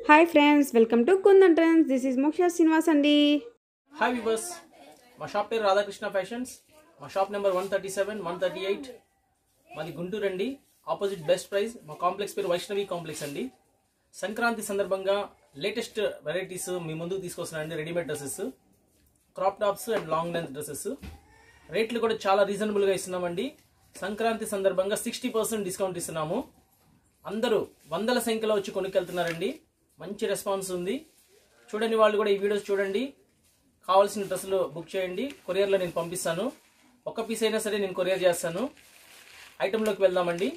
Hi friends, welcome to kundan trends. This is మోక్ష శ్రీనివాస్ అండి. Hi viewers, మా షాప్ పేరు రాధాకృష్ణ ఫ్యాషన్స్. మా షాప్ నెంబర్ 137, 138. మాది గుంటూరు అండి. Opposite best price. మా కాంప్లెక్స్ పేరు వైష్ణవి కాంప్లెక్స్ అండి. సంక్రాంతి సందర్భంగా లేటెస్ట్ వెరైటీస్ మీ ముందుకు తీసుకొస్తున్నానండి. Readymade dresses, crop tops and long length dresses. రేట్లు కూడా చాలా రీజనబుల్గా ఇస్తున్నామండి. సంక్రాంతి సందర్భంగా 60% డిస్కౌంట్ ఇస్తున్నాము. అందరూ వందల సంఖ్యలో వచ్చి కొనుక్కెళ్తున్నారండి. మంచి రెస్పాన్స్ ఉంది. చూడని వాళ్ళు కూడా ఈ వీడియోస్ చూడండి. కావాల్సిన డ్రెస్సులు బుక్ చేయండి. కొరియర్లో నేను పంపిస్తాను. ఒక పీస్ అయినా సరే నేను కొరియర్ చేస్తాను. ఐటెంలోకి వెళ్దామండి.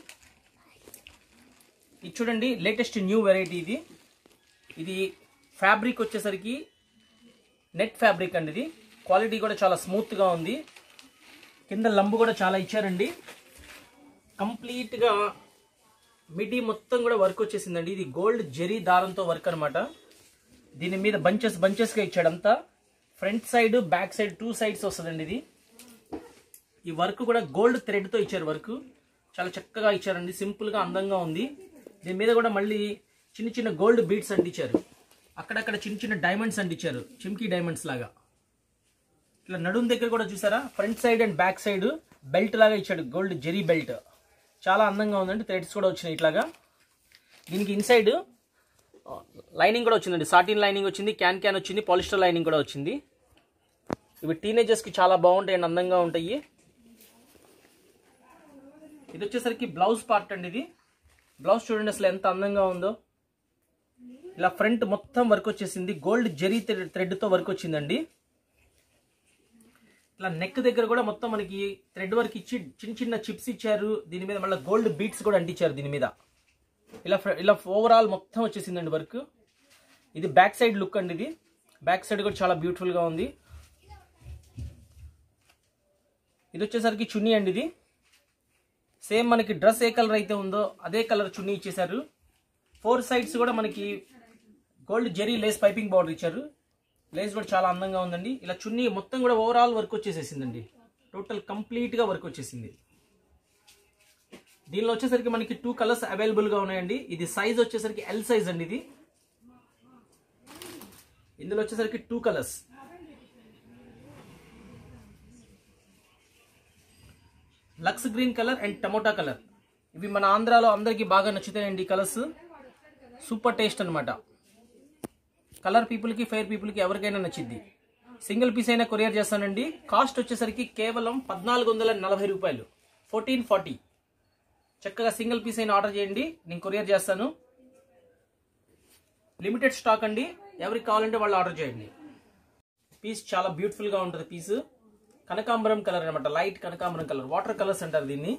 ఇది చూడండి, లేటెస్ట్ న్యూ వెరైటీ ఇది. ఇది ఫ్యాబ్రిక్ వచ్చేసరికి నెట్ ఫ్యాబ్రిక్ అండి. ఇది క్వాలిటీ కూడా చాలా స్మూత్గా ఉంది. కింద లంబు కూడా చాలా ఇచ్చారండి. కంప్లీట్గా మిడి మొత్తం కూడా వర్క్ వచ్చేసిందండి. ఇది గోల్డ్ జెరీ దారంతో వర్క్ అనమాట. దీని మీద బంచెస్గా ఇచ్చాడంతా. Front side back side 2 sides వస్తుందండి. ఇది ఈ వర్క్ కూడా గోల్డ్ థ్రెడ్తో ఇచ్చారు. వర్క్ చాలా చక్కగా ఇచ్చారండి. సింపుల్గా అందంగా ఉంది. దీని మీద కూడా మళ్ళీ చిన్న చిన్న గోల్డ్ బీడ్స్ అంటించారు. అక్కడక్కడ చిన్న చిన్న డైమండ్స్ అంటించారు, చిమ్కీ డైమండ్స్ లాగా. ఇట్లా నడుం దగ్గర కూడా చూసారా, front side and back side belt లాగా ఇచ్చాడు, గోల్డ్ జెరీ బెల్ట్. చాలా అందంగా ఉందండి. థ్రెడ్స్ కూడా వచ్చినాయి ఇట్లాగా. దీనికి ఇన్సైడ్ లైనింగ్ కూడా వచ్చిందండి. సాటిన్ లైనింగ్ వచ్చింది, క్యాన్ వచ్చింది, పాలిస్టర్ లైనింగ్ కూడా వచ్చింది. ఇవి టీనేజర్స్కి చాలా బాగుంటాయి అండి, అందంగా ఉంటాయి. ఇది వచ్చేసరికి బ్లౌజ్ పార్ట్ అండి. ఇది బ్లౌజ్ చూడండి అసలు ఎంత అందంగా ఉందో. ఇలా ఫ్రంట్ మొత్తం వర్క్ వచ్చేసింది. గోల్డ్ జెరీ థ్రెడ్తో వర్క్ వచ్చిందండి. ఇలా నెక్ దగ్గర కూడా మొత్తం మనకి థ్రెడ్ వర్క్ ఇచ్చి చిన్న చిన్న చిప్స్ ఇచ్చారు. దీని మీద మళ్ళీ గోల్డ్ బీట్స్ కూడా అంటించారు దీని మీద. ఇలా ఓవరాల్ మొత్తం వచ్చేసిందండి వర్క్. ఇది బ్యాక్ సైడ్ లుక్ అండి. ఇది బ్యాక్ సైడ్ కూడా చాలా బ్యూటిఫుల్ గా ఉంది. ఇది వచ్చేసరికి చున్నీ అండి. ఇది సేమ్ మనకి డ్రెస్ ఏ కలర్ అయితే ఉందో అదే కలర్ చున్నీ ఇచ్చేసారు. 4 సైడ్స్ కూడా మనకి gold zari lace piping border ఇచ్చారు. లేస్ కూడా చాలా అందంగా ఉందండి. ఇలా చున్నీ మొత్తం కూడా ఓవరాల్ వర్క్ వచ్చేసేసిందండి. టోటల్ కంప్లీట్ గా వర్క్ వచ్చేసింది. దీనిలో వచ్చేసరికి మనకి 2 కలర్స్ అవైలబుల్ గా ఉన్నాయండి. ఇది సైజ్ వచ్చేసరికి ఎల్ సైజ్ అండి. ఇది ఇందులో వచ్చేసరికి 2 కలర్స్. లక్స్ green colour and tomato colour. ఇవి మన ఆంధ్రాలో అందరికి బాగా నచ్చుతాయండి. ఈ కలర్స్ సూపర్ టేస్ట్ అనమాట. కలర్ పీపుల్ కి, ఫెయిర్ పీపుల్ కి ఎవరికైనా నచ్చిద్ది. సింగిల్ పీస్ అయినా కొరియర్ చేస్తానండి. కాస్ట్ వచ్చేసరికి కేవలం 1440 రూపాయలు, 1440. చక్కగా సింగిల్ పీస్ అయినా ఆర్డర్ చేయండి, నేను కొరియర్ చేస్తాను. లిమిటెడ్ స్టాక్ అండి. ఎవరికి కావాలంటే వాళ్ళు ఆర్డర్ చేయండి. పీస్ చాలా బ్యూటిఫుల్ గా ఉంటుంది. పీస్ కనకాంబరం కలర్ అనమాట, లైట్ కనకాంబరం కలర్, వాటర్ కలర్స్ అంటారు దీన్ని.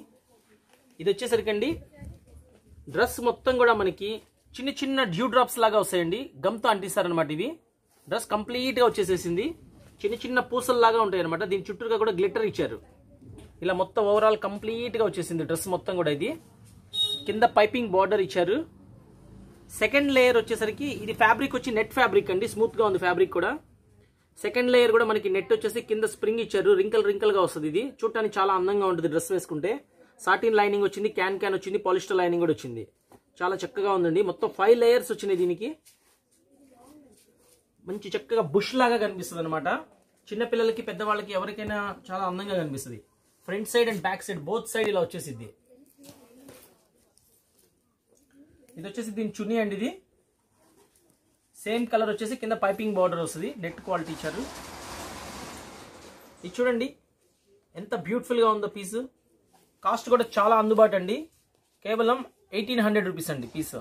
ఇది వచ్చేసరికి అండి డ్రెస్ మొత్తం కూడా మనకి చిన్న చిన్న డ్యూ డ్రాప్స్ లాగా వస్తాయండి. గమ్తో అంటిస్తారనమాట. ఇవి డ్రెస్ కంప్లీట్ గా వచ్చేసేసింది. చిన్న చిన్న పూసల్లాగా ఉంటాయి అనమాట. దీని చుట్టూగా కూడా గ్లిటర్ ఇచ్చారు. ఇలా మొత్తం ఓవరాల్ కంప్లీట్ గా వచ్చేసింది డ్రెస్ మొత్తం కూడా. ఇది కింద పైపింగ్ బార్డర్ ఇచ్చారు. సెకండ్ లేయర్ వచ్చేసరికి ఇది ఫ్యాబ్రిక్ వచ్చి నెట్ ఫ్యాబ్రిక్ అండి. స్మూత్ గా ఉంది ఫ్యాబ్రిక్ కూడా. సెకండ్ లేయర్ కూడా మనకి నెట్ వచ్చేసి కింద స్ప్రింగ్ ఇచ్చారు. రింకల్ గా వస్తుంది. ఇది చూడటానికి చాలా అందంగా ఉంటుంది డ్రెస్ వేసుకుంటే. సాటిన్ లైనింగ్ వచ్చింది, క్యాన్ వచ్చింది, పాలిస్టర్ లైనింగ్ కూడా వచ్చింది. చాలా చక్కగా ఉందండి. మొత్తం 5 లేయర్స్ వచ్చినాయి దీనికి. మంచి చక్కగా బుష్ లాగా కనిపిస్తుంది అనమాట. చిన్నపిల్లలకి, పెద్దవాళ్ళకి, ఎవరికైనా చాలా అందంగా కనిపిస్తుంది. Front side and back side both side ఇలా వచ్చేసింది. ఇది వచ్చేసి దీని చున్నీ అండి. ఇది సేమ్ కలర్ వచ్చేసి కింద పైపింగ్ బార్డర్ వస్తుంది. నెట్ క్వాలిటీ ఇచ్చారు. ఇది చూడండి ఎంత బ్యూటిఫుల్ గా ఉందో పీస్. కాస్ట్ కూడా చాలా అందుబాటు అండి. కేవలం 1800 రూపీస్ అండి పీస్.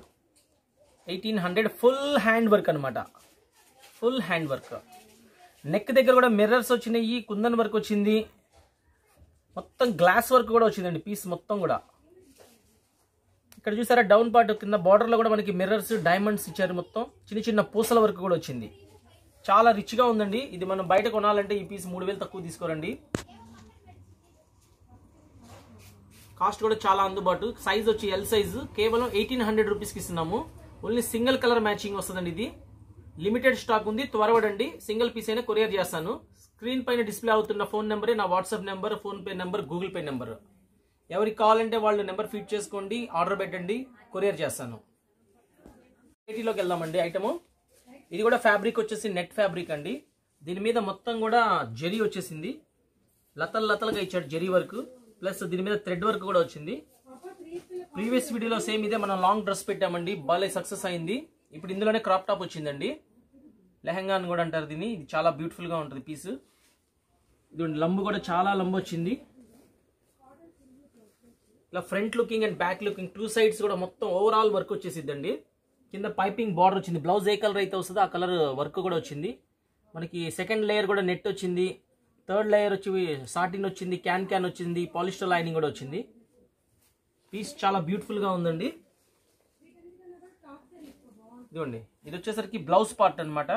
1800. ఫుల్ హ్యాండ్ వర్క్ అనమాట. Full hand work. నెక్ దగ్గర కూడా మిర్రర్స్ వచ్చినాయి, కుందన్ వర్క్ వచ్చింది, మొత్తం గ్లాస్ వర్క్ కూడా వచ్చిందండి పీస్ మొత్తం కూడా. ఇక్కడ చూసారా డౌన్ పార్ట్ కింద బార్డర్ లో కూడా మనకి మిర్రర్స్, డైమండ్స్ ఇచ్చారు. మొత్తం చిన్న చిన్న పూసల వర్క్ కూడా వచ్చింది. చాలా రిచ్ గా ఉందండి. ఇది మనం బయట కొనాలంటే ఈ పీస్ 3000 తక్కువ తీసుకోరండి. కాస్ట్ కూడా చాలా అందుబాటు. సైజ్ వచ్చి ఎల్ సైజ్. కేవలం 1800 రూపీస్కి ఇస్తున్నాము. ఓన్లీ సింగిల్ కలర్ మ్యాచింగ్ వస్తుందండి. ఇది లిమిటెడ్ స్టాక్ ఉంది, త్వరపడండి. సింగిల్ పీస్ అయినా కొరియర్ చేస్తాను. స్క్రీన్ పైన డిస్ప్లే అవుతున్న ఫోన్ నెంబరే నా WhatsApp number, phone pay number, Google pay number. ఎవరికి కావాలంటే వాళ్ళు నెంబర్ ఫీడ్ చేసుకోండి, ఆర్డర్ పెట్టండి, కొరియర్ చేస్తాను. వెరైటీలోకి వెళ్దామండి. ఐటము ఇది కూడా ఫ్యాబ్రిక్ వచ్చేసి నెట్ ఫ్యాబ్రిక్ అండి. దీని మీద మొత్తం కూడా జరీ వచ్చేసింది, లతలు లతలుగా ఇచ్చాడు జరీ వర్క్, ప్లస్ దీని మీద థ్రెడ్ వర్క్ కూడా వచ్చింది. ప్రీవియస్ వీడియోలో సేమ్ ఇదే మనం లాంగ్ డ్రెస్ పెట్టామండి, బాగా సక్సెస్ అయింది. ఇప్పుడు ఇందులోనే క్రాప్ టాప్ వచ్చిందండి, లెహంగా అని కూడా అంటారు దీన్ని. ఇది చాలా బ్యూటిఫుల్ గా ఉంటుంది పీస్. ఇది లంబు కూడా చాలా లంబు వచ్చింది. ఇలా front looking and back looking two sides కూడా మొత్తం ఓవరాల్ వర్క్ వచ్చేసిద్దండి. కింద పైపింగ్ బార్డర్ వచ్చింది, బ్లౌజ్ ఏ కలర్ అయితే వస్తుందో ఆ కలర్ వర్క్ కూడా వచ్చింది. మనకి సెకండ్ లేయర్ కూడా నెట్ వచ్చింది, థర్డ్ లేయర్ వచ్చి సాటిన్ వచ్చింది, క్యాన్ క్యాన్ వచ్చింది, పాలిస్టర్ లైనింగ్ కూడా వచ్చింది. పీస్ చాలా బ్యూటిఫుల్ గా ఉందండి. ఇదిగోండి, ఇది వచ్చేసరికి బ్లౌజ్ పార్ట్ అన్నమాట.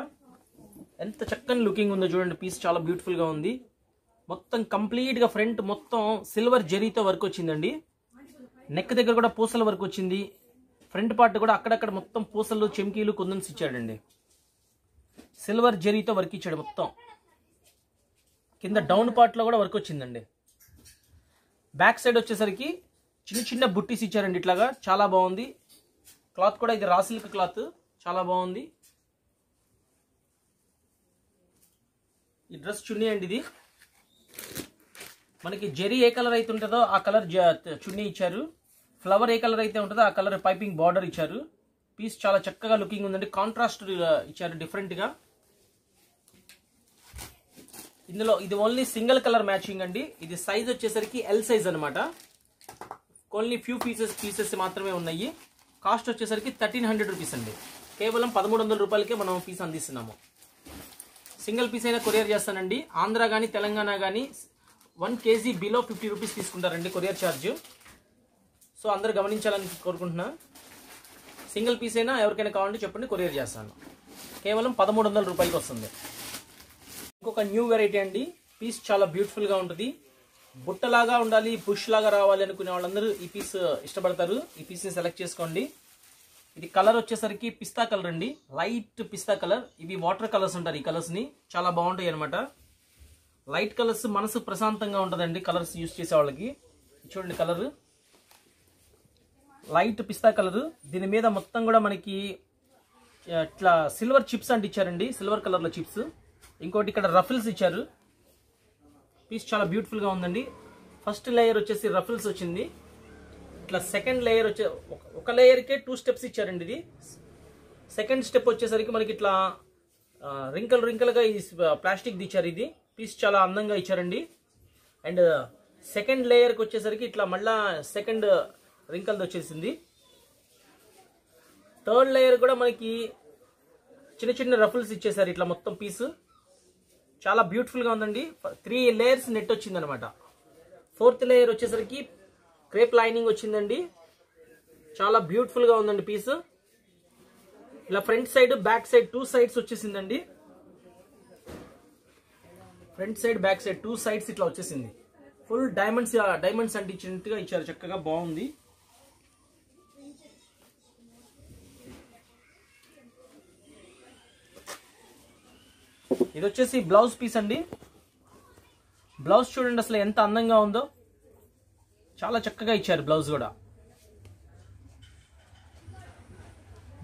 ఎంత చక్కని లుకింగ్ ఉందో చూడండి, పీస్ చాలా బ్యూటిఫుల్ గా ఉంది. మొత్తం కంప్లీట్ గా ఫ్రంట్ మొత్తం సిల్వర్ జరీతో వర్క్ వచ్చిందండి. నెక్ దగ్గర కూడా పూసల వర్క్ వచ్చింది. ఫ్రంట్ పార్ట్ కూడా అక్కడక్కడ మొత్తం పూసలు, చెమ్కీలు, కుందన్స్ ఇచ్చాడండి. సిల్వర్ జరీతో వర్క్ ఇచ్చాడు మొత్తం. కింద డౌన్ పార్ట్ లో కూడా వర్క్ వచ్చిందండి. బ్యాక్ సైడ్ వచ్చేసరికి చిన్న చిన్న బుట్టీస్ ఇచ్చారండి ఇట్లాగా, చాలా బాగుంది. క్లాత్ కూడా ఇది రా సిల్క్ క్లాత్, చాలా బాగుంది. ఈ డ్రెస్ చున్నీ అండి. ఇది మనకి జరీ ఏ కలర్ అయితే ఉంటుందో ఆ కలర్ చున్నీ ఇచ్చారు. ఫ్లవర్ ఏ కలర్ అయితే ఉంటుందో ఆ కలర్ పైపింగ్ బార్డర్ ఇచ్చారు. పీస్ చాలా చక్కగా లుకింగ్ ఉందండి, కాంట్రాస్ట్ ఇచ్చారు డిఫరెంట్ గా. ఇందులో ఇది ఓన్లీ సింగిల్ కలర్ మ్యాచింగ్ అండి. ఇది సైజ్ వచ్చేసరికి ఎల్ సైజ్ అనమాట. ఓన్లీ ఫ్యూ పీసెస్ మాత్రమే ఉన్నాయి. కాస్ట్ వచ్చేసరికి 1300 రూపీస్ అండి. కేవలం 1300 రూపాయలకే మనం పీస్ అందిస్తున్నాము. సింగిల్ పీస్ అయినా కొరియర్ చేస్తానండి. ఆంధ్ర కానీ తెలంగాణ కానీ 1 kg బిలో 50 రూపీస్ తీసుకుంటారండి కొరియర్ ఛార్జ్. సో అందరూ గమనించాలని కోరుకుంటున్నా. సింగిల్ పీస్ అయినా ఎవరికైనా కావాలంటే చెప్పండి, కొరియర్ చేస్తాను. కేవలం 1300 రూపాయలకి వస్తుంది. ఇంకొక న్యూ వెరైటీ అండి. పీస్ చాలా బ్యూటిఫుల్ గా ఉంటుంది. బుట్టలాగా ఉండాలి, పుష్ లాగా రావాలి అనుకునే వాళ్ళందరూ ఈ పీస్ ఇష్టపడతారు. ఈ పీస్ ని సెలెక్ట్ చేసుకోండి. ఇది కలర్ వచ్చేసరికి పిస్తా కలర్ అండి, లైట్ పిస్తా కలర్. ఇవి వాటర్ కలర్స్ ఉంటారు. ఈ కలర్స్ ని చాలా బాగుంటాయి అనమాట. లైట్ కలర్స్ మనసు ప్రశాంతంగా ఉంటుందండి కలర్స్ యూజ్ చేసే వాళ్ళకి. చూడండి కలర్ లైట్ పిస్తా కలర్. దీని మీద మొత్తం కూడా మనకి ఇట్లా సిల్వర్ చిప్స్ అంటే ఇచ్చారండి, సిల్వర్ కలర్ లో చిప్స్. ఇంకోటి ఇక్కడ రఫిల్స్ ఇచ్చారు. పీస్ చాలా బ్యూటిఫుల్ గా ఉందండి. ఫస్ట్ లేయర్ వచ్చేసి రఫిల్స్ వచ్చింది. ఇట్లా సెకండ్ లేయర్ వచ్చే ఒక లేయర్కే 2 స్టెప్స్ ఇచ్చారండి. ఇది సెకండ్ స్టెప్ వచ్చేసరికి మనకి ఇట్లా రింకల్ గా ఈ ప్లాస్టిక్ ఇచ్చారు. ఇది పీస్ చాలా అందంగా ఇచ్చారండి. అండ్ సెకండ్ లేయర్కి వచ్చేసరికి ఇట్లా మళ్ళా సెకండ్ రింకల్ వచ్చేసింది. థర్డ్ లేయర్ కూడా మనకి చిన్న చిన్న రఫుల్స్ ఇచ్చేసారు ఇట్లా మొత్తం పీస్. చాలా బ్యూటిఫుల్ గా ఉందండి. 3 లేయర్స్ నెట్ వచ్చింది అనమాట. ఫోర్త్ లేయర్ వచ్చేసరికి క్రేప్ లైనింగ్ వచ్చిందండి. చాలా బ్యూటిఫుల్ గా ఉందండి పీస్. ఇలా front side back side 2 sides వచ్చేసిందండి. Front side back side 2 sides ఇట్లా వచ్చేసింది. ఫుల్ డైమండ్స్ అంటించినట్టుగా ఇచ్చారు, చక్కగా బాగుంది. ఇది వచ్చేసి బ్లౌజ్ పీస్ అండి. బ్లౌజ్ చూడండి అసలు ఎంత అందంగా ఉందో, చాలా చక్కగా ఇచ్చారు బ్లౌజ్ కూడా.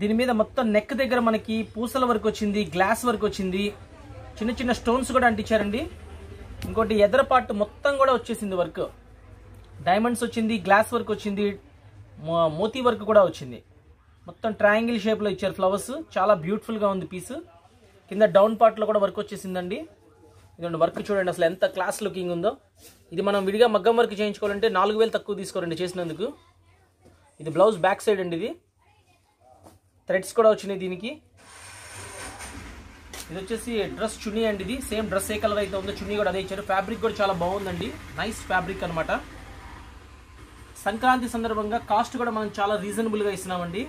దీని మీద మొత్తం నెక్ దగ్గర మనకి పూసల వర్క్ వచ్చింది, గ్లాస్ వర్క్ వచ్చింది, చిన్న చిన్న స్టోన్స్ కూడా అంటించారండి. ఇంకోటి ఎదర పార్ట్ మొత్తం కూడా వచ్చేసింది వర్క్. డైమండ్స్ వచ్చింది, గ్లాస్ వర్క్ వచ్చింది, మోతీ వర్క్ కూడా వచ్చింది. మొత్తం ట్రయాంగిల్ షేప్ లో ఇచ్చారు ఫ్లవర్స్. చాలా బ్యూటిఫుల్ గా ఉంది పీస్. కింద డౌన్ పార్ట్ లో కూడా వర్క్ వచ్చేసిందండి. ఇదండి వర్క్ చూడండి అసలు ఎంత క్లాస్ లుకింగ్ ఉందో. ఇది మనం విడిగా మగ్గం వర్క్ చేయించుకోవాలంటే 4000 తక్కువ తీసుకోరండి చేసినందుకు. ఇది బ్లౌజ్ బ్యాక్ సైడ్ అండి. ఇది థ్రెడ్స్ కూడా వచ్చినాయి దీనికి. ఇది వచ్చేసి డ్రెస్ చున్నీ అండి. ఇది సేమ్ డ్రెస్ ఏ కలర్ అయితే ఉందో చున్నీ కూడా అదే ఇచ్చారు. ఫ్యాబ్రిక్ కూడా చాలా బాగుందండి, నైస్ ఫ్యాబ్రిక్ అనమాట. సంక్రాంతి సందర్భంగా కాస్ట్ కూడా మనం చాలా రీజనబుల్ గా ఇస్తున్నామండి.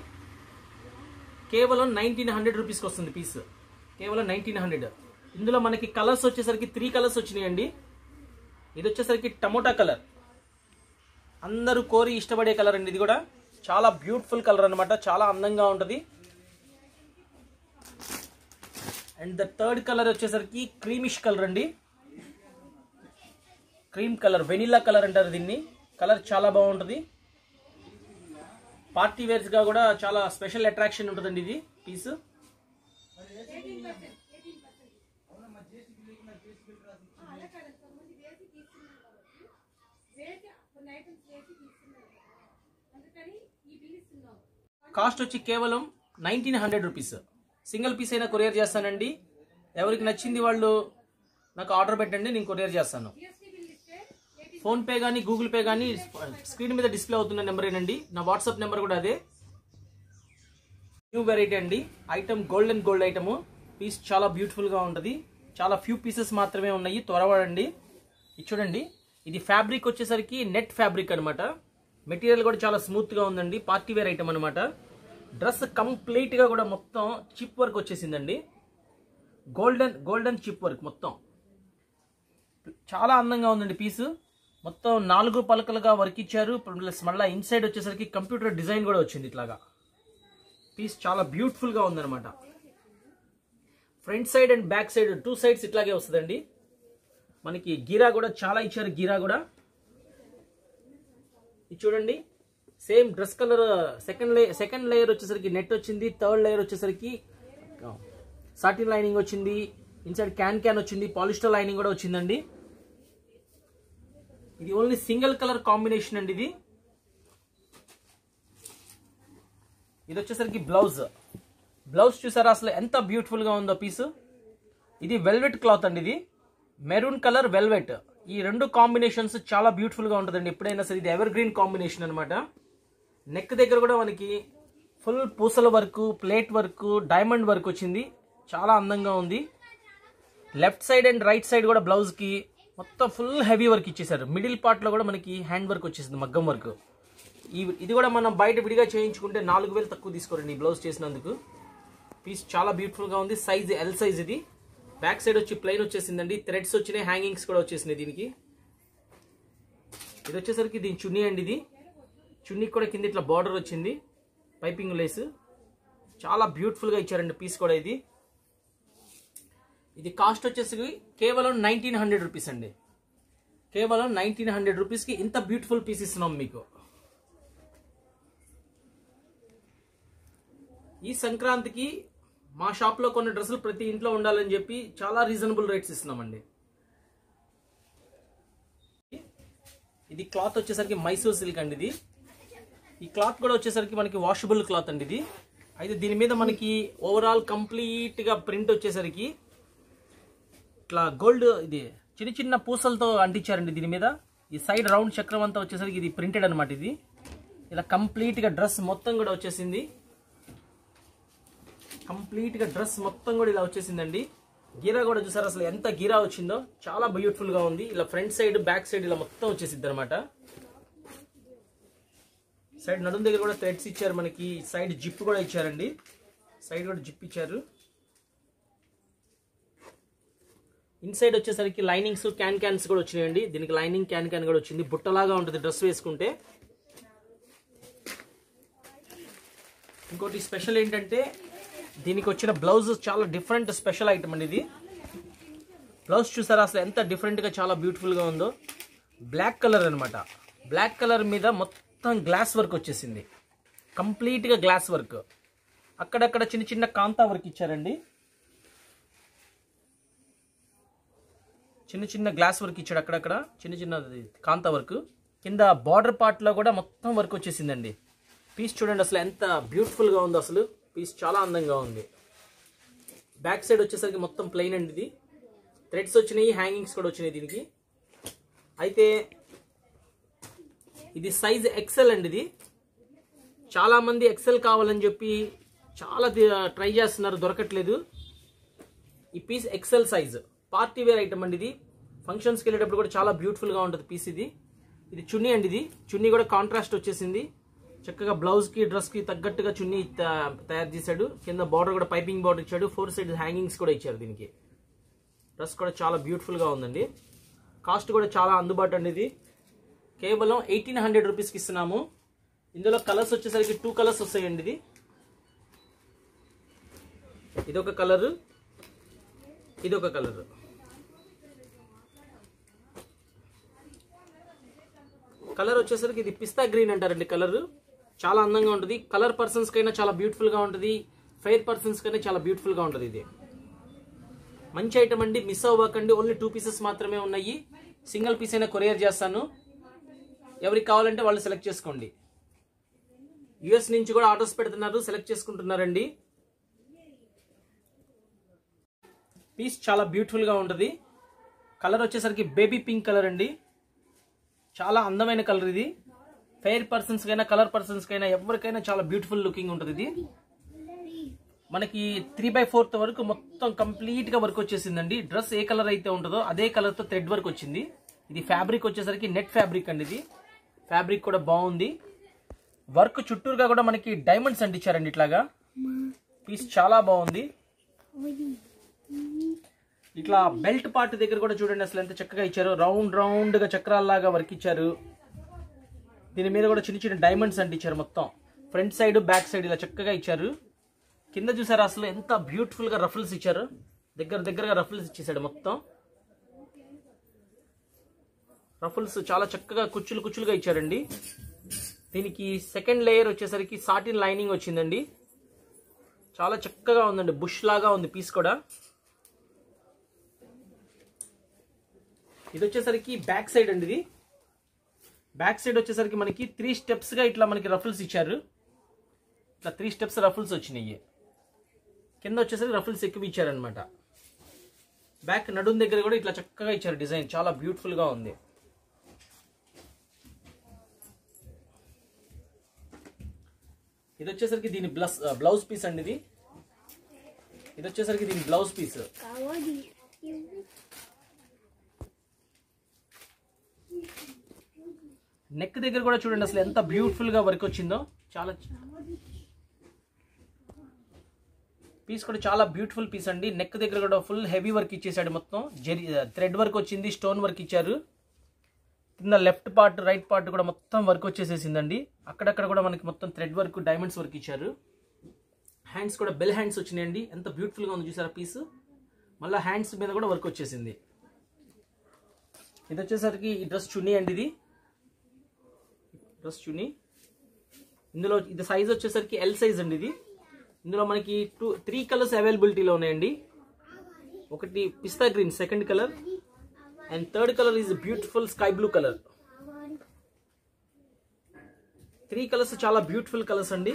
కేవలం 1900 రూపీస్కి వస్తుంది పీస్, కేవలం 1900. ఇందులో మనకి కలర్స్ వచ్చేసరికి 3 కలర్స్ వచ్చినాయండి. ఇది వచ్చేసరికి టమోటా కలర్, అందరూ కోరి ఇష్టపడే కలర్ అండి. ఇది కూడా చాలా బ్యూటిఫుల్ కలర్ అనమాట, చాలా అందంగా ఉంటుంది. అండ్ ద థర్డ్ కలర్ వచ్చేసరికి క్రీమిష్ కలర్ అండి. క్రీమ్ కలర్, వెనిలా కలర్ అంటారు దీన్ని. కలర్ చాలా బాగుంటుంది. పార్టీ వేర్స్ గా కూడా చాలా స్పెషల్ అట్రాక్షన్ ఉంటుందండి ఇది పీస్. కాస్ట్ వచ్చి కేవలం 1900 రూపీస్. సింగిల్ పీస్ అయినా కొరియర్ చేస్తానండి. ఎవరికి నచ్చింది వాళ్ళు నాకు ఆర్డర్ పెట్టండి, నేను కొరియర్ చేస్తాను. ఫోన్పే కానీ గూగుల్ పే కానీ స్క్రీన్ మీద డిస్ప్లే అవుతున్న నెంబరేనండి. నా వాట్సాప్ నెంబర్ కూడా అదే. న్యూ వెరైటీ అండి. Item gold and gold item. Piece చాలా బ్యూటిఫుల్గా ఉంటుంది. చాలా ఫ్యూ పీసెస్ మాత్రమే ఉన్నాయి, త్వరపడండి. ఇది చూడండి, ఇది ఫ్యాబ్రిక్ వచ్చేసరికి నెట్ ఫ్యాబ్రిక్ అనమాట. మెటీరియల్ కూడా చాలా స్మూత్గా ఉందండి. పార్టీ వేర్ ఐటమ్ అనమాట. డ్రెస్ కంప్లీట్గా కూడా మొత్తం చిప్ వర్క్ వచ్చేసిందండి. గోల్డెన్ చిప్ వర్క్ మొత్తం. చాలా అందంగా ఉందండి పీసు. మొత్తం 4 పలకలుగా వర్క్ ఇచ్చారు. ప్లస్ మళ్ళీ ఇన్సైడ్ వచ్చేసరికి కంప్యూటర్ డిజైన్ కూడా వచ్చింది ఇట్లాగా. పీస్ చాలా బ్యూటిఫుల్గా ఉందన్నమాట. Front side and back side 2 sides ఇట్లాగే వస్తుందండి. మనకి గీరా కూడా చాలా ఇచ్చారు. గీరా కూడా ఇది చూడండి, same dress colour. Second layer వచ్చేసరికి నెట్ వచ్చింది. థర్డ్ లేయర్ వచ్చేసరికి సాటిన్ లైనింగ్ వచ్చింది. ఇన్సైడ్ క్యాన్ వచ్చింది. పాలిస్టర్ లైనింగ్ కూడా వచ్చిందండి. ఇది ఓన్లీ సింగిల్ కలర్ కాంబినేషన్ అండి. ఇది వచ్చేసరికి బ్లౌజ్ చూసారా అసలు ఎంత బ్యూటిఫుల్ గా ఉందో పీస్. ఇది వెల్వెట్ క్లాత్ అండి. ఇది మెరూన్ కలర్ వెల్వెట్. ఈ 2 కాంబినేషన్స్ చాలా బ్యూటిఫుల్ గా ఉంటుందండి ఎప్పుడైనా సరే. ఇది ఎవర్ గ్రీన్ కాంబినేషన్ అనమాట. నెక్ దగ్గర కూడా మనకి ఫుల్ పూసల work, plate work, diamond work వచ్చింది. చాలా అందంగా ఉంది. Left side and right side కూడా బ్లౌజ్ కి మొత్తం ఫుల్ హెవీ వర్క్ ఇచ్చేసారు. మిడిల్ పార్ట్ లో కూడా మనకి హ్యాండ్ వర్క్ వచ్చేసింది, మగ్గం వర్క్. ఇది కూడా మనం బయట విడిగా చేయించుకుంటే 4000 తక్కువ తీసుకోరండి ఈ బ్లౌజ్ చేసినందుకు. పీస్ చాలా బ్యూటిఫుల్ గా ఉంది. సైజ్ ఎల్ సైజ్ ఇది. బ్యాక్ సైడ్ వచ్చి ప్లెయిన్ వచ్చేసిందండి. థ్రెడ్స్ వచ్చినాయి, హ్యాంగింగ్స్ కూడా వచ్చేసినాయి దీనికి. ఇది వచ్చేసరికి దీని చున్నీ అండి. ఇది చున్నీ కూడా కింద ఇట్లా బార్డర్ వచ్చింది, పైపింగ్ లేస్. చాలా బ్యూటిఫుల్ గా ఇచ్చారండి పీస్ కూడా. ఇది కాస్ట్ వచ్చేసి కేవలం 1900 రూపీస్ అండి. కేవలం 1900 రూపీస్కి ఇంత బ్యూటిఫుల్ పీస్ ఇస్తున్నాం మీకు. ఈ సంక్రాంతికి మా షాప్లో కొన్ని డ్రెస్సులు ప్రతి ఇంట్లో ఉండాలని చెప్పి చాలా రీజనబుల్ రేట్స్ ఇస్తున్నామండి. ఇది క్లాత్ వచ్చేసరికి మైసూర్ సిల్క్ అండి. ఈ క్లాత్ కూడా వచ్చేసరికి మనకి వాషబుల్ క్లాత్ అండి ఇది. అయితే దీని మీద మనకి ఓవరాల్ కంప్లీట్గా ప్రింట్ వచ్చేసరికి ఇట్లా గోల్డ్, ఇది చిన్న చిన్న పూసలతో అంటించారండి దీని మీద. ఈ సైడ్ రౌండ్ చక్రం అంతా వచ్చేసరికి ఇది ప్రింటెడ్ అనమాట. ఇది ఇలా కంప్లీట్గా డ్రెస్ మొత్తం కూడా వచ్చేసింది. కంప్లీట్గా డ్రెస్ మొత్తం కూడా ఇలా వచ్చేసిందండి. గీరా కూడా చూసారు అసలు ఎంత గీరా వచ్చిందో. చాలా బ్యూటిఫుల్గా ఉంది. ఇలా ఫ్రంట్ సైడ్ బ్యాక్ సైడ్ ఇలా మొత్తం వచ్చేసిద్ది అనమాట. సైడ్ నడుము దగ్గర కూడా థ్రెడ్స్ ఇచ్చారు మనకి. సైడ్ జిప్ కూడా ఇచ్చారండి. సైడ్ కూడా జిప్ ఇచ్చారు. ఇన్సైడ్ వచ్చేసరికి లైనింగ్స్ క్యాన్స్ కూడా వచ్చినాయండి. దీనికి లైనింగ్ క్యాన్ కూడా వచ్చింది. బుట్టలాగా ఉంటుంది డ్రెస్ వేసుకుంటే. ఇంకోటి స్పెషల్ ఏంటంటే దీనికి వచ్చిన బ్లౌజ్ చాలా డిఫరెంట్ స్పెషల్ ఐటమ్ అండి. ఇది బ్లౌజ్ చూసారా అసలు ఎంత డిఫరెంట్గా చాలా బ్యూటిఫుల్గా ఉందో. బ్లాక్ కలర్ అనమాట. బ్లాక్ కలర్ మీద మొత్తం గ్లాస్ వర్క్ వచ్చేసింది. కంప్లీట్గా గ్లాస్ వర్క్. అక్కడక్కడ చిన్న చిన్న కాంతా వర్క్ ఇచ్చారండి. చిన్న చిన్న గ్లాస్ వర్క్ ఇచ్చాడు. అక్కడక్కడ చిన్న చిన్న కాంతా వర్క్. కింద బార్డర్ పార్ట్లో కూడా మొత్తం వర్క్ వచ్చేసిందండి. పీస్ చూడండి అసలు ఎంత బ్యూటిఫుల్గా ఉందో. అసలు పీస్ చాలా అందంగా ఉంది. బ్యాక్ సైడ్ వచ్చేసరికి మొత్తం ప్లెయిన్ అండి. ఇది థ్రెడ్స్ వచ్చినాయి, హ్యాంగింగ్స్ కూడా వచ్చినాయి దీనికి. అయితే ఇది సైజ్ ఎక్సెల్ అండి. ఇది చాలా మంది ఎక్సెల్ కావాలని చెప్పి చాలా ట్రై చేస్తున్నారు, దొరకట్లేదు. ఈ piece XL size party wear item అండి. ఇది ఫంక్షన్స్కి వెళ్ళేటప్పుడు కూడా చాలా బ్యూటిఫుల్గా ఉంటుంది పీస్. ఇది చున్నీ అండి. ఇది చున్నీ కూడా కాంట్రాస్ట్ వచ్చేసింది. చక్కగా బ్లౌజ్కి డ్రెస్కి తగ్గట్టుగా చున్నీ తయారు చేశాడు. కింద బార్డర్ కూడా పైపింగ్ బార్డర్ ఇచ్చాడు. 4 సైడ్ హ్యాంగింగ్స్ కూడా ఇచ్చారు దీనికి. డ్రెస్ కూడా చాలా బ్యూటిఫుల్గా ఉందండి. కాస్ట్ కూడా చాలా అందుబాటు అండి. ఇది కేవలం 1800 రూపీస్కి ఇస్తున్నాము. ఇందులో కలర్స్ వచ్చేసరికి 2 కలర్స్ వస్తాయండి. ఇదొక కలరు, ఇదొక కలరు. కలర్ వచ్చేసరికి ఇది పిస్తా గ్రీన్ అంటారండి. కలర్ చాలా అందంగా ఉంటుంది. కలర్ పర్సన్స్ కైనా చాలా బ్యూటిఫుల్ గా ఉంటుంది, ఫెయిర్ పర్సన్స్ కైనా చాలా బ్యూటిఫుల్ గా ఉంటుంది. ఇది మంచి ఐటమ్ అండి, మిస్ అవ్వకండి. ఓన్లీ 2 పీసెస్ మాత్రమే ఉన్నాయి. సింగిల్ పీస్ అయినా కొరియర్ చేస్తాను. ఎవరికి కావాలంటే వాళ్ళు సెలెక్ట్ చేసుకోండి. యుఎస్ నుంచి కూడా ఆర్డర్స్ పెడుతున్నారు, సెలెక్ట్ చేసుకుంటున్నారండి. పీస్ చాలా బ్యూటిఫుల్ గా ఉంటుంది. కలర్ వచ్చేసరికి బేబీ పింక్ కలర్ అండి. చాలా అందమైన కలర్ ఇది. ఫెయిర్ పర్సన్స్ కైనా కలర్ పర్సన్స్ కైనా ఎవరికైనా చాలా బ్యూటిఫుల్ లుకింగ్ ఉంటుంది. ఇది మనకి 3/4 వరకు మొత్తం కంప్లీట్ గా వర్క్ వచ్చేసిందండి. డ్రెస్ ఏ కలర్ అయితే ఉంటుందో అదే కలర్ తో థ్రెడ్ వర్క్ వచ్చింది. ఇది ఫ్యాబ్రిక్ వచ్చేసరికి నెట్ ఫ్యాబ్రిక్ అండి. ఇది ఫ్యాబ్రిక్ కూడా బాగుంది. వర్క్ చుట్టూరుగా కూడా మనకి డైమండ్స్ అంటించారండి ఇట్లాగా. పీస్ చాలా బాగుంది. ఇట్లా బెల్ట్ పార్ట్ దగ్గర కూడా చూడండి అసలు ఎంత చక్కగా ఇచ్చారు. రౌండ్ రౌండ్ గా చక్రాల్లాగా వర్క్ ఇచ్చారు. దీని మీద కూడా చిన్న చిన్న డైమండ్స్ అంటించారు. మొత్తం ఫ్రంట్ సైడ్ బ్యాక్ సైడ్ ఇలా చక్కగా ఇచ్చారు. కింద చూసారా అసలు ఎంత బ్యూటిఫుల్ గా రఫుల్స్ ఇచ్చారు. దగ్గరగా రఫుల్స్ ఇచ్చేసాడు. మొత్తం రఫుల్స్ చాలా చక్కగా కుచ్చులుగా ఇచ్చారండి. దీనికి సెకండ్ లేయర్ వచ్చేసరికి సాటిన్ లైనింగ్ వచ్చిందండి. చాలా చక్కగా ఉందండి. బుష్ లాగా ఉంది పీస్ కూడా. ఇది వచ్చేసరికి బ్యాక్ సైడ్ అండి. ఇది బ్యాక్ సైడ్ వచ్చేసరికి మనకి 3 స్టెప్స్ గా ఇట్లా మనకి రఫుల్స్ ఇచ్చారు. ఇట్లా 3 స్టెప్స్ రఫుల్స్ వచ్చినాయి. కింద వచ్చేసరికి రఫుల్స్ ఎక్కువ ఇచ్చారనమాట. బ్యాక్ నడుం దగ్గర కూడా ఇట్లా చక్కగా ఇచ్చారు. డిజైన్ చాలా బ్యూటిఫుల్ గా ఉంది. ఇది వచ్చేసరికి దీని బ్లౌజ్ పీస్ అండి. ఇది వచ్చేసరికి దీని బ్లౌజ్ పీస్. నెక్ దగ్గర కూడా చూడండి అసలు ఎంత బ్యూటిఫుల్ గా వర్క్ వచ్చిందో. చాలా పీస్ కూడా చాలా బ్యూటిఫుల్ పీస్ అండి. నెక్ దగ్గర కూడా ఫుల్ హెవీ వర్క్ ఇచ్చేసాడు. మొత్తం థ్రెడ్ వర్క్ వచ్చింది, స్టోన్ వర్క్ ఇచ్చారు. కింద లెఫ్ట్ పార్ట్ రైట్ పార్ట్ కూడా మొత్తం వర్క్ వచ్చేసేసిందండి. అక్కడక్కడ కూడా మనకి మొత్తం థ్రెడ్ వర్క్ డైమండ్స్ వర్క్ ఇచ్చారు. హ్యాండ్స్ కూడా బెల్ హ్యాండ్స్ వచ్చినాయండి. ఎంత బ్యూటిఫుల్ గా ఉంది చూసారా పీస్. మళ్ళీ హ్యాండ్స్ మీద కూడా వర్క్ వచ్చేసింది. ఇది వచ్చేసరికి ఈ డ్రెస్ చున్నీ అండి. ఇది డ్రెస్ చున్నీ. ఇందులో ఇది సైజ్ వచ్చేసరికి ఎల్ సైజ్ అండి. ఇది ఇందులో మనకి 3 కలర్స్ అవైలబిలిటీలో ఉన్నాయండి. ఒకటి pista green second colour, and third colour is beautiful sky blue colour. 3 colours చాలా బ్యూటిఫుల్ కలర్స్ అండి.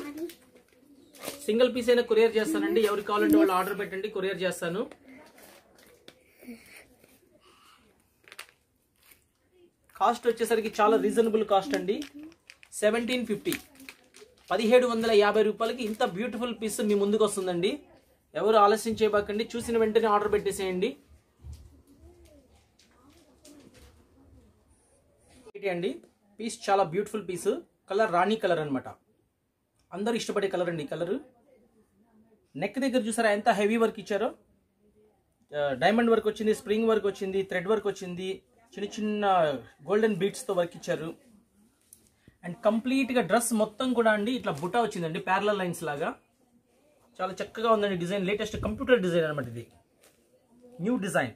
సింగిల్ పీస్ అయినా కొరియర్ చేస్తానండి. ఎవరికి కావాలంటే వాళ్ళు ఆర్డర్ పెట్టండి, కొరియర్ చేస్తాను. కాస్ట్ వచ్చేసరికి చాలా రీజనబుల్ కాస్ట్ అండి. 1750 1750 రూపాయలకి ఇంత బ్యూటిఫుల్ పీస్ మీ ముందుకు వస్తుందండి. ఎవరు ఆలస్యం చేయబాకండి, చూసిన వెంటనే ఆర్డర్ పెట్టేసేయండి. అండి పీస్ చాలా బ్యూటిఫుల్ పీస్. కలర్ రాణి కలర్ అనమాట. అందరూ ఇష్టపడే కలర్ అండి. కలర్ నెక్ దగ్గర చూసారా ఎంత హెవీ వర్క్ ఇచ్చారో. డైమండ్ వర్క్ వచ్చింది, స్ప్రింగ్ వర్క్ వచ్చింది, థ్రెడ్ వర్క్ వచ్చింది, చిన్న చిన్న గోల్డెన్ బీట్స్ తో వర్క్ ఇచ్చారు. అండ్ కంప్లీట్ గా డ్రెస్ మొత్తం కూడా అండి ఇట్లా బుటా వచ్చిందండి, ప్యారలల్ లైన్స్ లాగా. చాలా చక్కగా ఉందండి డిజైన్. లేటెస్ట్ కంప్యూటర్ డిజైన్ అనమాట. ఇది న్యూ డిజైన్.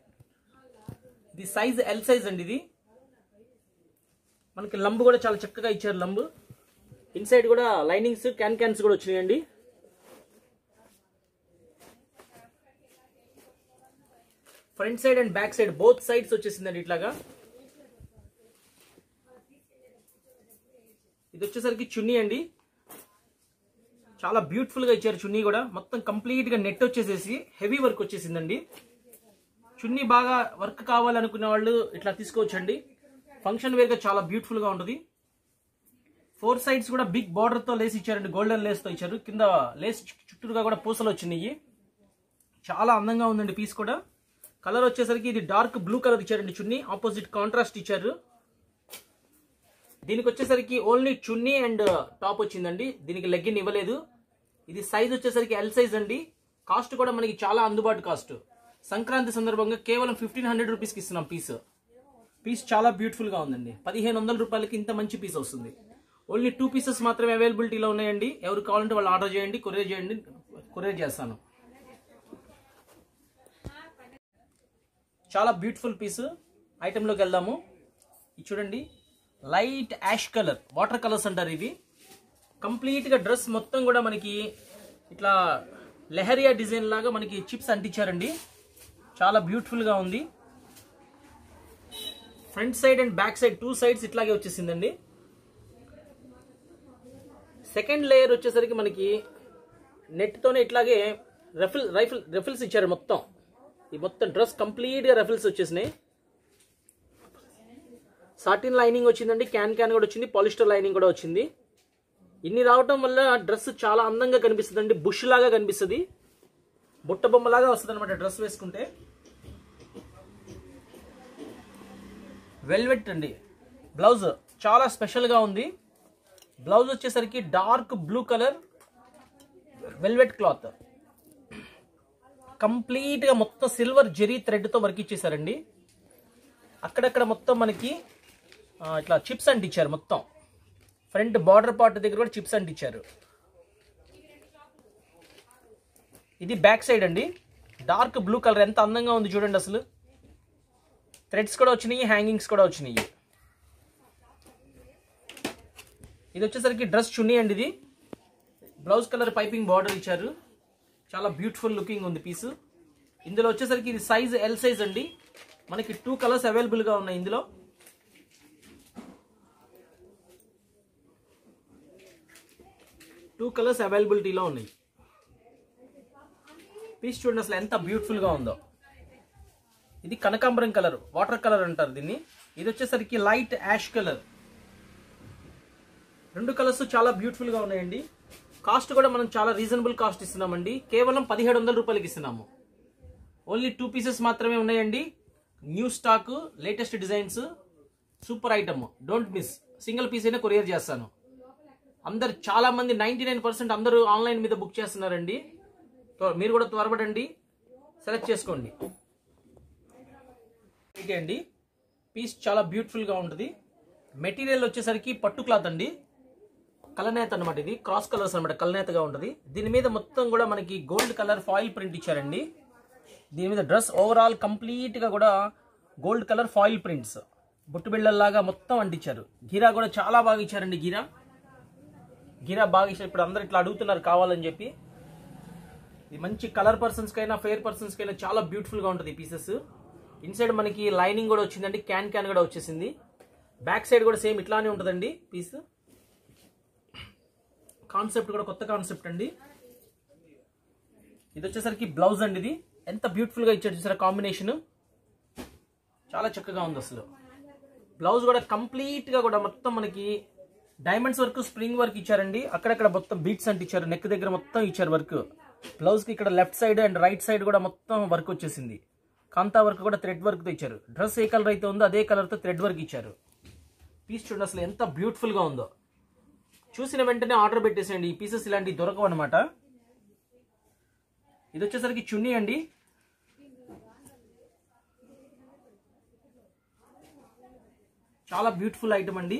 ఇది సైజ్ ఎల్ సైజ్ అండి. ఇది మనకి లంబు కూడా చాలా చక్కగా ఇచ్చారు. లంబు ఇన్సైడ్ కూడా లైనింగ్స్ క్యాన్స్ కూడా వచ్చినాయండి. Front side and back side both sides వచ్చేసిందండి ఇట్లాగా. ఇది వచ్చేసరికి చున్నీ అండి. చాలా బ్యూటిఫుల్ గా ఇచ్చారు చున్నీ కూడా. మొత్తం కంప్లీట్ గా నెట్ వచ్చేసేసి హెవీ వర్క్ వచ్చేసిందండి. చున్నీ బాగా వర్క్ కావాలనుకునే వాళ్ళు ఇట్లా తీసుకోవచ్చండి. ఫంక్షన్ వేర్ గా చాలా బ్యూటిఫుల్ గా ఉంటుంది. 4 సైడ్స్ కూడా బిగ్ బార్డర్ తో లేస్ ఇచ్చారండి. గోల్డెన్ లేస్ తో ఇచ్చారు. కింద లేస్ చుట్టూరుగా కూడా పూసలు వచ్చినాయి. చాలా అందంగా ఉందండి పీస్ కూడా. కలర్ వచ్చేసరికి ఇది డార్క్ బ్లూ కలర్ ఇచ్చారండి. చున్నీ ఆపోజిట్ కాంట్రాస్ట్ ఇచ్చారు. దీనికి వచ్చేసరికి ఓన్లీ చున్నీ అండ్ టాప్ వచ్చిందండి. దీనికి లెగ్గిన్ ఇవ్వలేదు. ఇది సైజ్ వచ్చేసరికి ఎల్ సైజ్ అండి. కాస్ట్ కూడా మనకి చాలా అందుబాటు కాస్ట్. సంక్రాంతి సందర్భంగా కేవలం 1500 రూపీస్కి ఇస్తున్నాం పీస్. పీస్ చాలా బ్యూటిఫుల్ గా ఉందండి. 1500 రూపాయలకి ఇంత మంచి పీస్ వస్తుంది. ఓన్లీ 2 పీసెస్ మాత్రమే అవైలబిలిటీలో ఉన్నాయండి. ఎవరు కావాలంటే వాళ్ళు ఆర్డర్ చేయండి, కొరియర్ చేస్తాను. చాలా బ్యూటిఫుల్ పీస్. ఐటెంలోకి వెళ్దాము. ఇది చూడండి, light ash colour, water colours అంటారు ఇవి. కంప్లీట్గా డ్రెస్ మొత్తం కూడా మనకి ఇట్లా లెహరియా డిజైన్ లాగా మనకి చిప్స్ అంటించారండి. చాలా బ్యూటిఫుల్గా ఉంది. Front side and back side 2 sides ఇట్లాగే వచ్చేసిందండి. సెకండ్ లేయర్ వచ్చేసరికి మనకి నెట్తోనే ఇట్లాగే రెఫిల్స్ ఇచ్చారు మొత్తం. ఈ మొత్తం డ్రెస్ కంప్లీట్గా రెఫిల్స్ వచ్చేసినాయి. సాటిన్ లైనింగ్ వచ్చిందండి, క్యాన్ కూడా వచ్చింది, పాలిస్టర్ లైనింగ్ కూడా వచ్చింది. ఇన్ని రావటం వల్ల డ్రెస్ చాలా అందంగా కనిపిస్తుంది అండి. బుష్ లాగా కనిపిస్తుంది, బుట్ట బొమ్మలాగా వస్తుంది అనమాట డ్రెస్ వేసుకుంటే. వెల్వెట్ అండి. బ్లౌజ్ చాలా స్పెషల్గా ఉంది. బ్లౌజ్ వచ్చేసరికి dark blue colour velvet cloth, కంప్లీట్గా మొత్తం సిల్వర్ జెరీ థ్రెడ్తో వర్క్ ఇచ్చేసారండి. అక్కడక్కడ మొత్తం మనకి ఇట్లా చిప్స్ అంటించారు. మొత్తం ఫ్రంట్ బార్డర్ పార్ట్ దగ్గర కూడా చిప్స్ అంటించారు. ఇది బ్యాక్ సైడ్ అండి. డార్క్ బ్లూ కలర్ ఎంత అందంగా ఉంది చూడండి. అసలు థ్రెడ్స్ కూడా వచ్చినాయి, హ్యాంగింగ్స్ కూడా వచ్చినాయి. ఇది వచ్చేసరికి డ్రెస్ చున్నీ అండి. ఇది బ్లౌజ్ కలర్ పైపింగ్ బార్డర్ ఇచ్చారు. చాలా బ్యూటిఫుల్ లుకింగ్ ఉంది పీస్. ఇందులో వచ్చేసరికి ఇది సైజ్ ఎల్ సైజ్ అండి. మనకి 2 కలర్స్ అవైలబుల్గా ఉన్నాయి. ఇందులో టూ కలర్స్ అవైలబిలిటీలో ఉన్నాయి. పీస్ చూడండి అసలు ఎంత బ్యూటిఫుల్గా ఉందో. ఇది కనకాంబరం కలర్, వాటర్ కలర్ అంటారు దీన్ని. ఇది వచ్చేసరికి లైట్ యాష్ కలర్. 2 కలర్స్ చాలా బ్యూటిఫుల్గా ఉన్నాయండి. కాస్ట్ కూడా మనం చాలా రీజనబుల్ కాస్ట్ ఇస్తున్నామండి. కేవలం 1700 రూపాయలకి ఇస్తున్నాము. ఓన్లీ 2 పీసెస్ మాత్రమే ఉన్నాయండి. New stock, latest designs, super item. Don't miss. Single piece అయినా కొరియర్ చేస్తాను. అందరు చాలా మంది 99% అందరూ ఆన్లైన్ మీద బుక్ చేస్తున్నారండి. మీరు కూడా త్వరపడండి, సెలెక్ట్ చేసుకోండి. ఓకే అండి, పీస్ చాలా బ్యూటిఫుల్గా ఉంటుంది. మెటీరియల్ వచ్చేసరికి పట్టు క్లాత్ అండి, కలనేత అనమాట. ఇది క్రాస్ కలర్స్ అనమాట, కలనేతగా ఉంటుంది. దీని మీద మొత్తం కూడా మనకి గోల్డ్ కలర్ ఫాయిల్ ప్రింట్ ఇచ్చారండి. దీని మీద డ్రెస్ ఓవరాల్ కంప్లీట్గా కూడా గోల్డ్ కలర్ ఫాయిల్ ప్రింట్స్, బొట్టు బిళ్ళల్లాగా మొత్తం అంటించారు. గీరా కూడా చాలా బాగా ఇచ్చారండి. గీరా బాగా ఇచ్చారు. ఇప్పుడు అందరు ఇట్లా అడుగుతున్నారు కావాలని చెప్పి. ఇది మంచి కలర్ పర్సన్స్కైనా ఫెయిర్ పర్సన్స్కైనా చాలా బ్యూటిఫుల్గా ఉంటుంది ఈ పీసెస్. ఇన్సైడ్ మనకి లైనింగ్ కూడా వచ్చిందండి, క్యాన్ కూడా వచ్చేసింది. బ్యాక్ సైడ్ కూడా సేమ్ ఇట్లానే ఉంటుందండి పీస్. కాన్సెప్ట్ కూడా కొత్త కాన్సెప్ట్ అండి. ఇది వచ్చేసరికి బ్లౌజ్ అండి. ఇది ఎంత బ్యూటిఫుల్గా ఇచ్చారు చూసారా, కాంబినేషన్ చాలా చక్కగా ఉంది అసలు. బ్లౌజ్ కూడా కంప్లీట్గా కూడా మొత్తం మనకి డైమండ్స్ వర్క్, స్ప్రింగ్ వర్క్ ఇచ్చారండి. అక్కడక్కడ మొత్తం బీట్స్ అంటించారు, నెక్ దగ్గర మొత్తం ఇచ్చారు వర్క్. బ్లౌజ్కి ఇక్కడ left side and right side కూడా మొత్తం వర్క్ వచ్చేసింది. కాంతా వర్క్ కూడా థ్రెడ్ వర్క్తో ఇచ్చారు. డ్రెస్ ఏ కలర్ అయితే ఉందో అదే కలర్తో థ్రెడ్ వర్క్ ఇచ్చారు. పీస్ చూడండి అసలు ఎంత బ్యూటిఫుల్గా ఉందో. చూసిన వెంటనే ఆర్డర్ పెట్టేసేయండి. ఈ పీసెస్ ఇలాంటివి దొరకవు అనమాట. ఇది వచ్చేసరికి చున్నీ అండి. చాలా బ్యూటిఫుల్ ఐటమ్ అండి.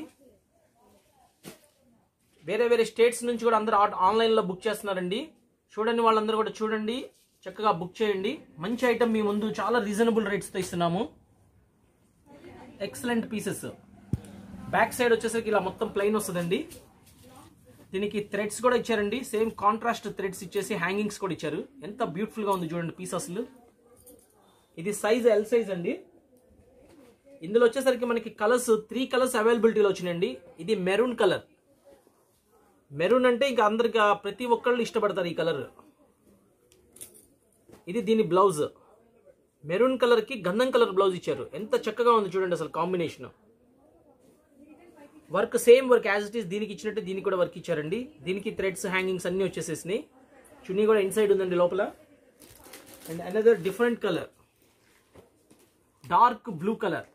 వేరే వేరే స్టేట్స్ నుంచి కూడా అందరూ ఆన్లైన్లో బుక్ చేస్తున్నారండి. చూడండి, వాళ్ళందరూ కూడా చూడండి, చక్కగా బుక్ చేయండి. మంచి ఐటమ్ మీ ముందు చాలా రీజనబుల్ రేట్స్తో ఇస్తున్నాము. Excellent pieces. బ్యాక్ సైడ్ వచ్చేసరికి ఇలా మొత్తం ప్లెయిన్ వస్తుందండి. దీనికి థ్రెడ్స్ కూడా ఇచ్చారండి. సేమ్ కాంట్రాస్ట్ థ్రెడ్స్ ఇచ్చేసి హ్యాంగింగ్స్ కూడా ఇచ్చారు. ఎంత బ్యూటిఫుల్గా ఉంది చూడండి పీస్ అసలు. ఇది సైజ్ ఎల్ సైజ్ అండి. ఇందులో వచ్చేసరికి మనకి కలర్స్ 3 కలర్స్ అవైలబిలిటీలో వచ్చినాయండి. ఇది మెరూన్ కలర్. మెరూన్ అంటే ఇంకా అందరికి ప్రతి ఒక్కళ్ళు ఇష్టపడతారు ఈ కలర్. ఇది దీని బ్లౌజ్. మెరూన్ కలర్కి గంధం కలర్ బ్లౌజ్ ఇచ్చారు. ఎంత చక్కగా ఉంది చూడండి అసలు combination. Work same work as it is దీనికి ఇచ్చినట్టు దీనికి కూడా వర్క్ ఇచ్చారండి. దీనికి థ్రెడ్స్, హ్యాంగింగ్స్ అన్నీ వచ్చేసేసినాయి. చున్నీ కూడా ఇన్సైడ్ ఉందండి లోపల. And another different colour, dark blue colour.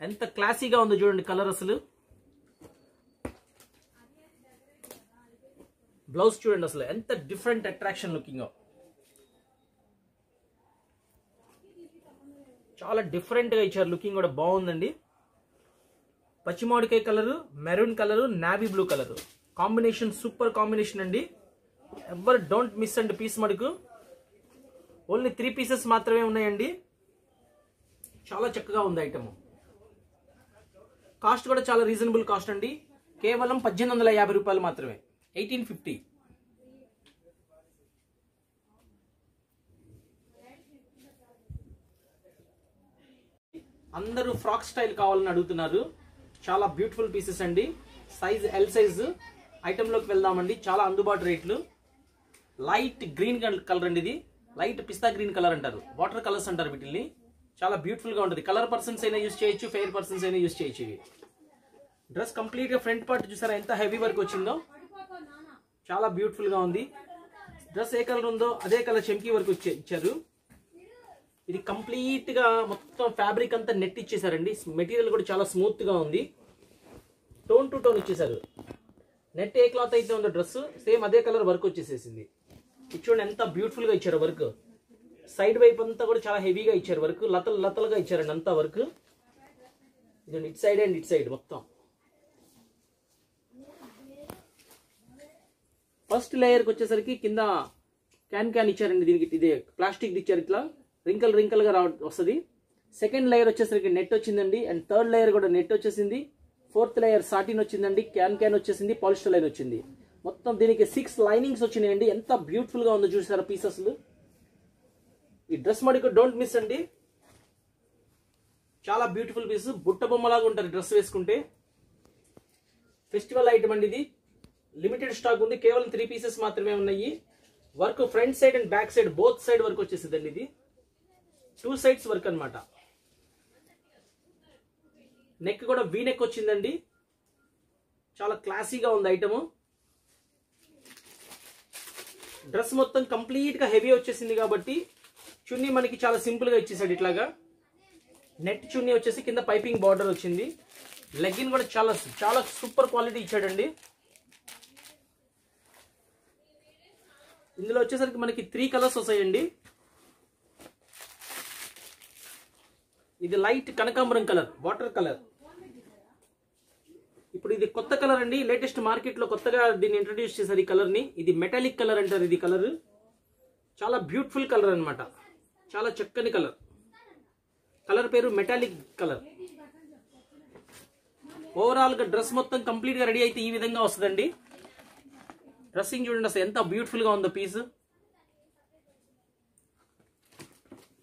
ఎంత క్లాసీగా ఉందో చూడండి కలర్ అసలు. బ్లౌజ్ చూడండి అసలు ఎంత డిఫరెంట్ అట్రాక్షన్ లుకింగ్. చాలా డిఫరెంట్గా ఇచ్చారు. లుకింగ్ కూడా బాగుందండి. పచ్చిమామిడికాయ colour, maroon colour, navy blue colour combination super combination అండి. ఎవ్వరు డోంట్ మిస్ అండి పీస్ మటుకు. ఓన్లీ 3 పీసెస్ మాత్రమే ఉన్నాయండి. చాలా చక్కగా ఉంది ఐటమ్. కాస్ట్ కూడా చాలా రీజనబుల్ కాస్ట్ అండి. కేవలం 1850 రూపాయలు మాత్రమే. 1850. అందరూ ఫ్రాక్ స్టైల్ కావాలని అడుగుతున్నారు. చాలా బ్యూటిఫుల్ పీసెస్ అండి. Size L size. ఐటెంలోకి వెళ్దామండి. చాలా అందుబాటు రేట్లు. లైట్ గ్రీన్ కలర్ అండి. ఇది లైట్ పిస్తా గ్రీన్ కలర్ అంటారు, వాటర్ కలర్స్ అంటారు వీటిని. చాలా బ్యూటిఫుల్ గా ఉంటుంది. కలర్ పర్సన్స్ అయినా యూస్ చేయొచ్చు, ఫెయిర్ పర్సన్స్ అయినా యూస్ చేయొచ్చు. ఇవి డ్రెస్ కంప్లీట్ గా ఫ్రంట్ పార్ట్ చూసారా ఎంత హెవీ వర్క్ వచ్చిందో. చాలా బ్యూటిఫుల్ గా ఉంది. డ్రెస్ ఏ కలర్ ఉందో అదే కలర్ చెంకీ వర్క్ ఇచ్చారు. ఇది కంప్లీట్ గా మొత్తం ఫ్యాబ్రిక్ అంతా నెట్ ఇచ్చేసారండి. మెటీరియల్ కూడా చాలా స్మూత్ గా ఉంది. టోన్ టు టోన్ ఇచ్చేసారు. నెట్ ఏ క్లాత్ అయితే ఉందో డ్రెస్ సేమ్ అదే కలర్ వర్క్ వచ్చేసేసింది. చూడండి ఎంత బ్యూటిఫుల్ గా ఇచ్చారు వర్క్. సైడ్ వైపు అంతా కూడా చాలా హెవీగా ఇచ్చారు వర్క్. లతలు లతలుగా ఇచ్చారండి అంతా వర్క్. ఇది it side and it side మొత్తం. ఫస్ట్ లేయర్కి వచ్చేసరికి కింద క్యాన్ ఇచ్చారండి. దీనికి ఇదే ప్లాస్టిక్ ఇచ్చారు, ఇట్లా రింకల్ గా వస్తుంది. సెకండ్ లేయర్ వచ్చేసరికి నెట్ వచ్చిందండి. అండ్ థర్డ్ లేయర్ కూడా నెట్ వచ్చేసింది. ఫోర్త్ లేయర్ సాటిన్ వచ్చిందండి. క్యాన్ వచ్చేసింది. పాలిస్టర్ లైన్ వచ్చింది. మొత్తం దీనికి 6 లైనింగ్స్ వచ్చినాయండి. ఎంత బ్యూటిఫుల్ గా ఉందో చూసారా పీసెస్. ఈ డ్రెస్ మడికి డోంట్ మిస్ అండి. చాలా బ్యూటిఫుల్ పీస్. బుట్ట బొమ్మలాగా ఉంటారు డ్రెస్ వేసుకుంటే. ఫెస్టివల్ ఐటమ్ అండి ఇది. లిమిటెడ్ స్టాక్ ఉంది. కేవలం 3 పీసెస్ మాత్రమే ఉన్నాయి. Work front side and back side both side work వచ్చేసిందండి. ఇది 2 సైడ్స్ వర్క్ అనమాట. నెక్ కూడా వీ నెక్ వచ్చిందండి. చాలా క్లాసీగా ఉంది ఐటమ్. డ్రెస్ మొత్తం కంప్లీట్ గా హెవీ వచ్చేసింది కాబట్టి చున్నీ మనకి చాలా సింపుల్ గా ఇచ్చేసాడు. ఇట్లాగా నెట్ చున్నీ వచ్చేసి కింద పైపింగ్ బార్డర్ వచ్చింది. లెగ్గిన్ కూడా చాలా సూపర్ క్వాలిటీ ఇచ్చాడండి. ఇందులో వచ్చేసరికి మనకి 3 కలర్స్ వస్తాయండి. ఇది లైట్ కనకాంబరం కలర్, వాటర్ కలర్. ఇప్పుడు ఇది కొత్త కలర్ అండి. లేటెస్ట్ మార్కెట్ లో కొత్తగా దీన్ని ఇంట్రడ్యూస్ చేశారు ఈ కలర్ ని. ఇది మెటాలిక్ కలర్ అంటారు. ఇది కలర్ చాలా బ్యూటిఫుల్ కలర్ అన్నమాట. చాలా చక్కని కలర్. కలర్ పేరు మెటాలిక్ కలర్. ఓవరాల్ గా డ్రెస్ మొత్తం కంప్లీట్ గా రెడీ అయితే ఈ విధంగా వస్తుందండి. డ్రెస్సింగ్ చూడండి అసలు ఎంత బ్యూటిఫుల్ గా ఉందో పీస్.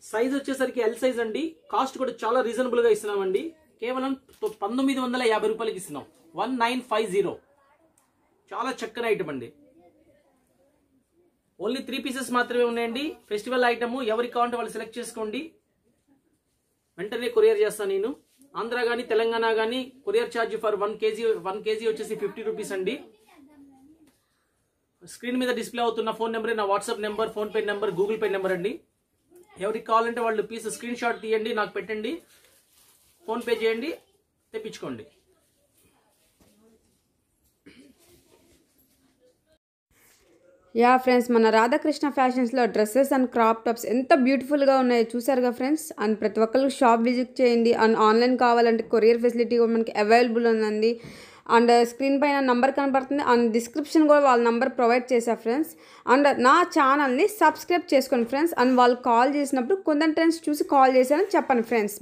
సైజ్ వచ్చేసరికి ఎల్ సైజ్ అండి. కాస్ట్ కూడా చాలా రీజనబుల్ గా ఇస్తున్నామండి. కేవలం 1950 రూపాయలకి ఇస్తున్నాం. 1950. చాలా చక్కని ఐటమ్ అండి. ఓన్లీ 3 పీసెస్ మాత్రమే ఉన్నాయండి. Festival item. ఎవరికి కావాలంటే వాళ్ళు సెలెక్ట్ చేసుకోండి. వెంటనే కొరియర్ చేస్తాను నేను. ఆంధ్ర కానీ తెలంగాణ కానీ కొరియర్ ఛార్జ్ ఫర్ 1 కేజీ వచ్చేసి 50 రూపీస్ అండి. స్క్రీన్ మీద డిస్ప్లే అవుతున్న ఫోన్ నెంబర్ నా WhatsApp number, phone pay number, Google pay number అండి. ఎవరికి కావాలంటే వాళ్ళు పీస్ స్క్రీన్ షాట్ తీయండి, నాకు పెట్టండి, ఫోన్ పే చేయండి, తెప్పించుకోండి. యా ఫ్రెండ్స్, మన రాధాకృష్ణ ఫ్యాషన్స్లో డ్రెస్సెస్ అండ్ క్రాప్ టాప్స్ ఎంత బ్యూటిఫుల్గా ఉన్నాయో చూసారుగా ఫ్రెండ్స్. అండ్ ప్రతి ఒక్కరు షాప్ విజిట్ చేయండి. అండ్ ఆన్లైన్ కావాలంటే కొరియర్ ఫెసిలిటీ కూడా మనకి అవైలబుల్ ఉందండి. అండ్ స్క్రీన్ పైన నంబర్ కనబడుతుంది. అండ్ డిస్క్రిప్షన్ కూడా వాళ్ళ నంబర్ ప్రొవైడ్ చేశారు ఫ్రెండ్స్. అండ్ నా ఛానల్ని సబ్స్క్రైబ్ చేసుకోండి ఫ్రెండ్స్. అండ్ వాళ్ళు కాల్ చేసినప్పుడు కొందరు ట్రెండ్స్ చూసి కాల్ చేశారని చెప్పండి ఫ్రెండ్స్.